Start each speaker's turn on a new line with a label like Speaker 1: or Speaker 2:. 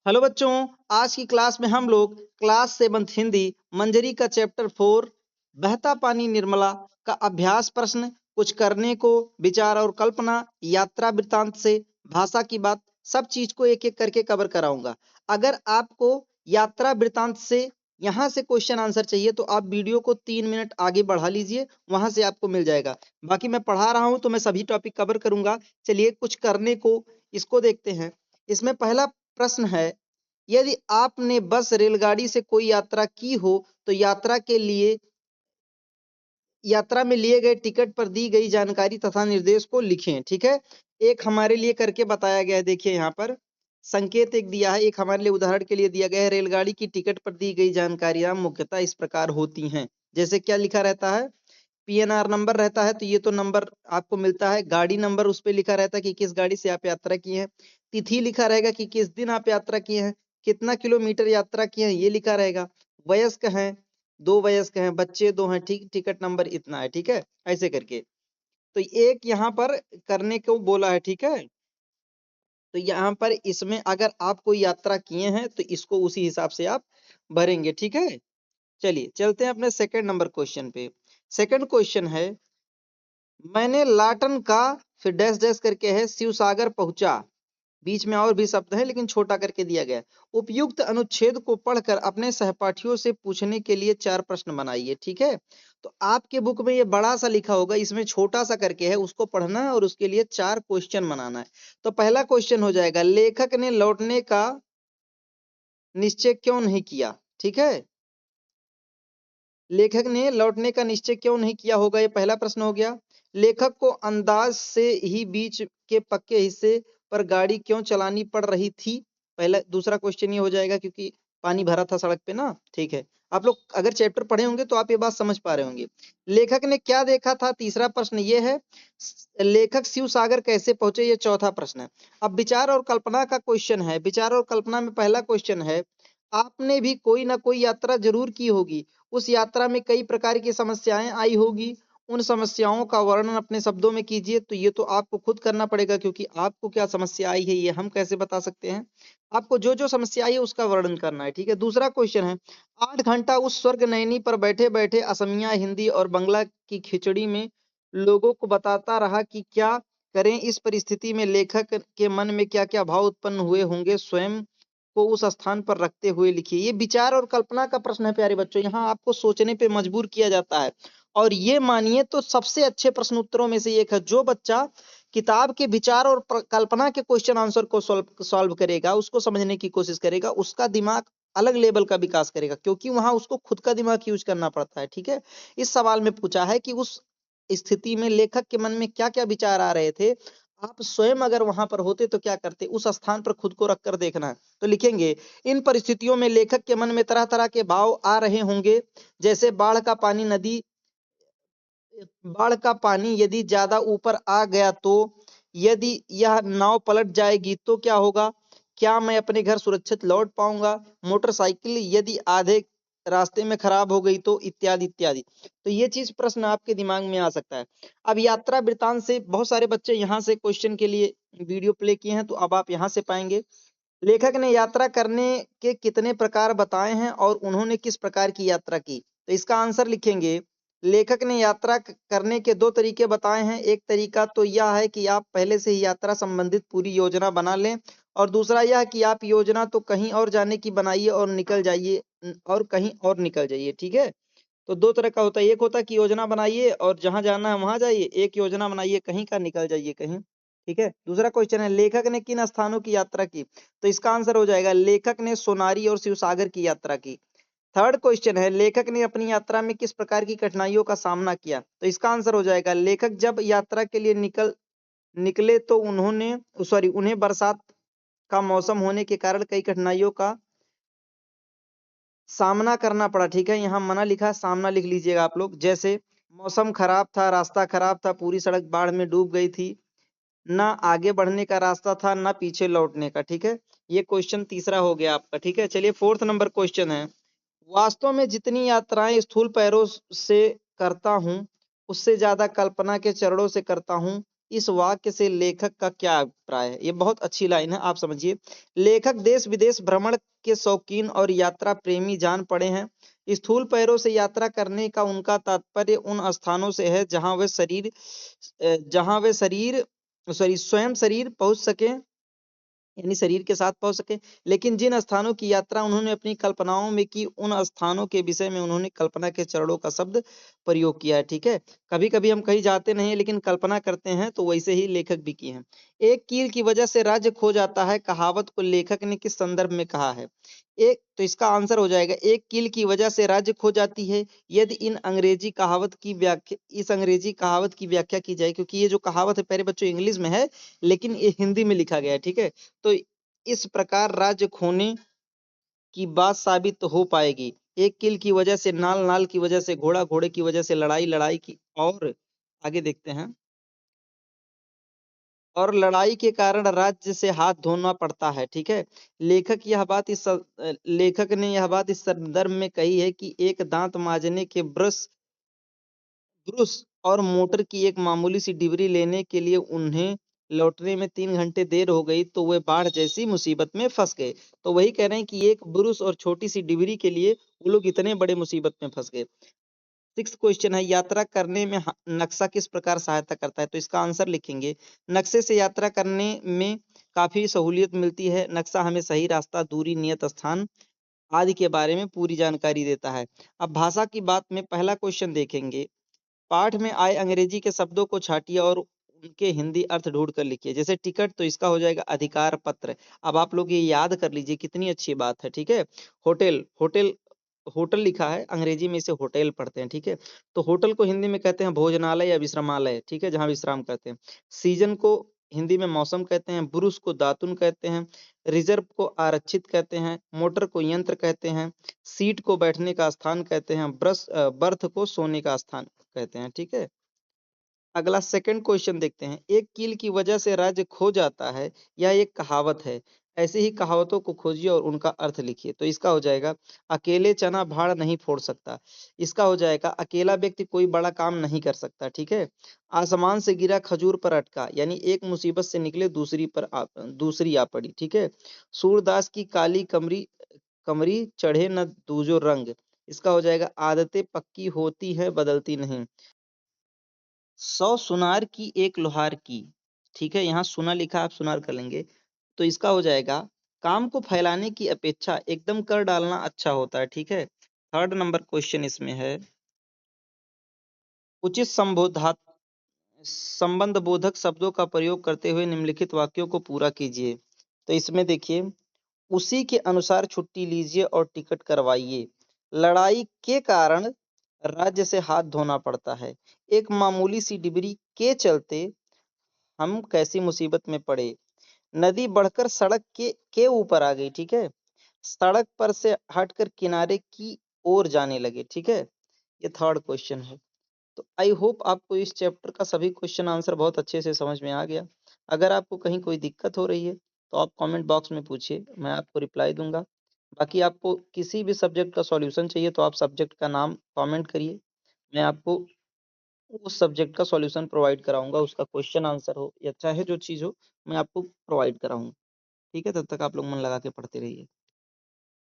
Speaker 1: Hello बच्चों, आज की क्लास में हम लोग क्लास 7th हिंदी मंजरी का चैप्टर 4 बहता पानी निर्मला का अभ्यास प्रश्न, कुछ करने को, विचार और कल्पना, यात्रा वृत्तांत से भाषा की बात, सब चीज को एक एक करके कवर कराऊंगा। अगर आपको यात्रा वृत्तांत से यहाँ से क्वेश्चन आंसर चाहिए तो आप वीडियो को 3 मिनट आगे बढ़ा लीजिए, वहां से आपको मिल जाएगा। बाकी मैं पढ़ा रहा हूं तो मैं सभी टॉपिक कवर करूंगा। चलिए कुछ करने को इसको देखते हैं। इसमें पहला प्रश्न है, यदि आपने बस रेलगाड़ी से कोई यात्रा की हो तो यात्रा में लिए गए टिकट पर दी गई जानकारी तथा निर्देश को लिखें। ठीक है, एक हमारे लिए करके बताया गया है। देखिए यहाँ पर संकेत एक दिया है, एक हमारे लिए उदाहरण के लिए दिया गया है। रेलगाड़ी की टिकट पर दी गई जानकारियां मुख्यतः इस प्रकार होती हैं। जैसे क्या लिखा रहता है, पीएनआर नंबर रहता है तो ये तो नंबर आपको मिलता है। गाड़ी नंबर उस पर लिखा रहता है कि किस गाड़ी से आप यात्रा किए हैं। तिथि लिखा रहेगा कि किस दिन आप यात्रा किए हैं। कितना किलोमीटर यात्रा किए हैं ये लिखा रहेगा। वयस्क हैं, 2 वयस्क हैं, बच्चे 2 हैं। ठीक, टिकट नंबर इतना है। ठीक है, ऐसे करके तो एक यहाँ पर करने को बोला है। ठीक है, तो यहाँ पर इसमें अगर आप कोई यात्रा किए हैं तो इसको उसी हिसाब से आप भरेंगे। ठीक है, चलिए चलते हैं अपने सेकंड नंबर क्वेश्चन पे। सेकंड क्वेश्चन है, मैंने लाटन का, फिर डैश डैश करके है, शिवसागर पहुंचा। बीच में और भी शब्द है लेकिन छोटा करके दिया गया है। उपयुक्त अनुच्छेद को पढ़कर अपने सहपाठियों से पूछने के लिए 4 प्रश्न बनाइए। ठीक है, तो आपके बुक में ये बड़ा सा लिखा होगा, इसमें छोटा सा करके है, उसको पढ़ना है और उसके लिए 4 क्वेश्चन बनाना है। तो पहला क्वेश्चन हो जाएगा, लेखक ने लौटने का निश्चय क्यों नहीं किया। ठीक है, लेखक ने लौटने का निश्चय क्यों नहीं किया होगा, ये पहला प्रश्न हो गया। लेखक को अंदाज से ही बीच के पक्के हिस्से पर गाड़ी क्यों चलानी पड़ रही थी। पहला दूसरा क्वेश्चन ये हो जाएगा क्योंकि पानी भरा था सड़क पे ना। ठीक है, आप लोग अगर चैप्टर पढ़े होंगे तो आप ये बात समझ पा रहे होंगे। लेखक ने क्या देखा था, तीसरा प्रश्न ये है। लेखक शिव सागर कैसे पहुंचे, ये चौथा प्रश्न है। अब विचार और कल्पना का क्वेश्चन है। विचार और कल्पना में पहला क्वेश्चन है, आपने भी कोई ना कोई यात्रा जरूर की होगी। उस यात्रा में कई प्रकार की समस्याएं आई होगी। उन समस्याओं का वर्णन अपने शब्दों में कीजिए। तो ये तो आपको खुद करना पड़ेगा क्योंकि आपको क्या समस्या आई है ये हम कैसे बता सकते हैं। आपको जो जो समस्या आई है उसका वर्णन करना है। ठीक है, दूसरा क्वेश्चन है, 8 घंटा उस स्वर्ग नयनी पर बैठे बैठे असमिया, हिंदी और बंगला की खिचड़ी में लोगों को बताता रहा कि क्या करें। इस परिस्थिति में लेखक के मन में क्या क्या भाव उत्पन्न हुए होंगे, स्वयं को उस स्थान पर रखते हुए लिखिए। ये विचार और कल्पना का प्रश्न है प्यारे बच्चों, यहाँ आपको सोचने पे मजबूर किया जाता है। और ये मानिए तो सबसे अच्छे प्रश्न उत्तरों में से एक है। जो बच्चा किताब के विचार और कल्पना के क्वेश्चन आंसर को सॉल्व करेगा, उसको समझने की कोशिश करेगा, उसका दिमाग अलग लेवल का विकास करेगा क्योंकि वहां उसको खुद का दिमाग यूज करना पड़ता है। ठीक है, इस सवाल में पूछा है कि उस स्थिति में लेखक के मन में क्या क्या विचार आ रहे थे, आप स्वयं अगर वहां पर होते तो क्या करते, उस स्थान पर खुद को रखकर देखना है। तो लिखेंगे, इन परिस्थितियों में लेखक के मन में तरह तरह के भाव आ रहे होंगे। जैसे बाढ़ का पानी यदि ज्यादा ऊपर आ गया तो, यदि यह नाव पलट जाएगी तो क्या होगा, क्या मैं अपने घर सुरक्षित लौट पाऊंगा, मोटरसाइकिल यदि आधे रास्ते में खराब हो गई तो, इत्यादि इत्यादि। तो ये चीज प्रश्न आपके दिमाग में आ सकता है। अब यात्रा वृत्तांत से बहुत सारे बच्चे यहाँ से क्वेश्चन के लिए वीडियो प्ले किए हैं तो अब आप यहाँ से पाएंगे। लेखक ने यात्रा करने के कितने प्रकार बताए हैं और उन्होंने किस प्रकार की यात्रा की। तो इसका आंसर लिखेंगे, लेखक ने यात्रा करने के 2 तरीके बताए हैं। एक तरीका तो यह है कि आप पहले से ही यात्रा संबंधित पूरी योजना बना लें, और दूसरा यह कि आप योजना तो कहीं और जाने की बनाइए और निकल जाइए, और कहीं और निकल जाइए। ठीक है, तो 2 तरह का होता है, एक होता है कि योजना बनाइए और जहां जाना है वहां जाइए, एक योजना बनाइए कहीं का, निकल जाइए कहीं। ठीक है, दूसरा क्वेश्चन है, लेखक ने किन स्थानों की यात्रा की। तो इसका आंसर हो जाएगा, लेखक ने सोनारी और शिवसागर की यात्रा की। थर्ड क्वेश्चन है, लेखक ने अपनी यात्रा में किस प्रकार की कठिनाइयों का सामना किया। तो इसका आंसर हो जाएगा, लेखक जब यात्रा के लिए निकले तो उन्हें बरसात का मौसम होने के कारण कई कठिनाइयों का सामना करना पड़ा। ठीक है, यहाँ मना लिखा है, सामना लिख लीजिएगा आप लोग। जैसे मौसम खराब था, रास्ता खराब था, पूरी सड़क बाढ़ में डूब गई थी, ना आगे बढ़ने का रास्ता था ना पीछे लौटने का। ठीक है, ये क्वेश्चन तीसरा हो गया आपका। ठीक है, चलिए फोर्थ नंबर क्वेश्चन है, वास्तव में जितनी यात्राएं स्थूल पैरों से करता हूँ उससे ज्यादा कल्पना के चरणों से करता हूँ। इस वाक्य से लेखक का क्या अभिप्राय है? ये बहुत अच्छी लाइन है, आप समझिए। लेखक देश विदेश भ्रमण के शौकीन और यात्रा प्रेमी जान पड़े हैं। स्थूल पैरों से यात्रा करने का उनका तात्पर्य उन स्थानों से है जहां वे शरीर सॉरी स्वयं शरीर पहुंच सके, यानी शरीर के साथ पहुंच सके। लेकिन जिन स्थानों की यात्रा उन्होंने अपनी कल्पनाओं में की, उन स्थानों के विषय में उन्होंने कल्पना के चरणों का शब्द प्रयोग किया है। ठीक है, कभी कभी हम कहीं जाते नहीं लेकिन कल्पना करते हैं, तो वैसे ही लेखक भी किए हैं। एक कील की वजह से राज्य खो जाता है, कहावत को लेखक ने किस संदर्भ में कहा है? एक तो इसका आंसर हो जाएगा, एक कील की वजह से राज्य खो जाती है, यदि इस अंग्रेजी कहावत की व्याख्या की जाए, क्योंकि ये जो कहावत है पहले बच्चों इंग्लिश में है लेकिन ये हिंदी में लिखा गया है। ठीक है, तो इस प्रकार राज्य खोने की बात साबित हो पाएगी। एक किल की वजह से, नाल नाल की वजह से, घोड़ा घोड़े की वजह से, लड़ाई लड़ाई की, और आगे देखते हैं, और लड़ाई के कारण राज्य से हाथ धोना पड़ता है। ठीक है, लेखक ने यह बात इस संदर्भ में कही है कि एक दांत मांजने के ब्रुश और मोटर की एक मामूली सी डिबरी लेने के लिए उन्हें लौटने में 3 घंटे देर हो गई, तो वे बाढ़ जैसी मुसीबत में फंस गए। तो वही कह रहे हैं कि एक ब्रुश और छोटी सी डिबरी के लिए वो लोग इतने बड़े मुसीबत में फंस गए। 6 क्वेश्चन है, यात्रा करने में नक्शा किस प्रकार सहायता करता है? तो इसका आंसर लिखेंगे, नक्शे से यात्रा करने में काफी सहूलियत मिलती है। नक्शा हमें सही रास्ता, दूरी, नियत स्थान आदि के बारे में पूरी जानकारी देता है। अब भाषा की बात में पहला क्वेश्चन देखेंगे, पाठ में आए अंग्रेजी के शब्दों को छांटिए और उनके हिंदी अर्थ ढूंढ कर लिखिए। जैसे टिकट, तो इसका हो जाएगा अधिकार पत्र। अब आप लोग ये याद कर लीजिए, कितनी अच्छी बात है। ठीक है, होटल, होटल लिखा है, अंग्रेजी में इसे होटल पढ़ते हैं। ठीक है, तो होटल को हिंदी में कहते हैं भोजनालय या विश्रामालय। ठीक है, जहां विश्राम करते हैं। सीजन को हिंदी में मौसम कहते हैं। बुरुश को दातुन कहते हैं। रिजर्व को आरक्षित कहते हैं। मोटर को यंत्र कहते हैं। सीट को बैठने का स्थान कहते हैं। बर्थ को सोने का स्थान कहते हैं। ठीक है, अगला सेकंड क्वेश्चन देखते हैं, एक कील की वजह से राज्य खो जाता है, यह एक कहावत है। ऐसे ही कहावतों को खोजिए और उनका अर्थ लिखिए। तो इसका हो जाएगा, अकेले चना भाड़ नहीं फोड़ सकता। इसका हो जाएगा, अकेला व्यक्ति कोई बड़ा काम नहीं कर सकता। ठीक है, आसमान से गिरा खजूर पर अटका, यानी एक मुसीबत से निकले दूसरी आ पड़ी। ठीक है, सूरदास की काली कमरी कमरी चढ़े न दूजो रंग। इसका हो जाएगा, आदतें पक्की होती है बदलती नहीं। 100 सुनार की एक लोहार की। ठीक है, यहाँ सुना लिखा, आप सुनार कर लेंगे। तो इसका हो जाएगा, काम को फैलाने की अपेक्षा एकदम कर डालना अच्छा होता है। ठीक है, थर्ड नंबर क्वेश्चन इसमें है, उचित संबंध बोधक शब्दों का प्रयोग करते हुए निम्नलिखित वाक्यों को पूरा कीजिए। तो इसमें देखिए, उसी के अनुसार छुट्टी लीजिए और टिकट करवाइए। लड़ाई के कारण राज्य से हाथ धोना पड़ता है। एक मामूली सी डिबरी के चलते हम कैसी मुसीबत में पड़े। नदी बढ़कर सड़क के ऊपर आ गई। ठीक है, सड़क पर से हटकर किनारे की ओर जाने लगे। ठीक है, ये थर्ड क्वेश्चन है। तो आई होप आपको इस चैप्टर का सभी क्वेश्चन आंसर बहुत अच्छे से समझ में आ गया। अगर आपको कहीं कोई दिक्कत हो रही है तो आप कमेंट बॉक्स में पूछिए, मैं आपको रिप्लाई दूंगा। बाकी आपको किसी भी सब्जेक्ट का सॉल्यूशन चाहिए तो आप सब्जेक्ट का नाम कमेंट करिए, मैं आपको उस सब्जेक्ट का सॉल्यूशन प्रोवाइड कराऊंगा। उसका क्वेश्चन आंसर हो या चाहे जो चीज़ हो, मैं आपको प्रोवाइड कराऊंगा। ठीक है, तब तक आप लोग मन लगा के पढ़ते रहिए।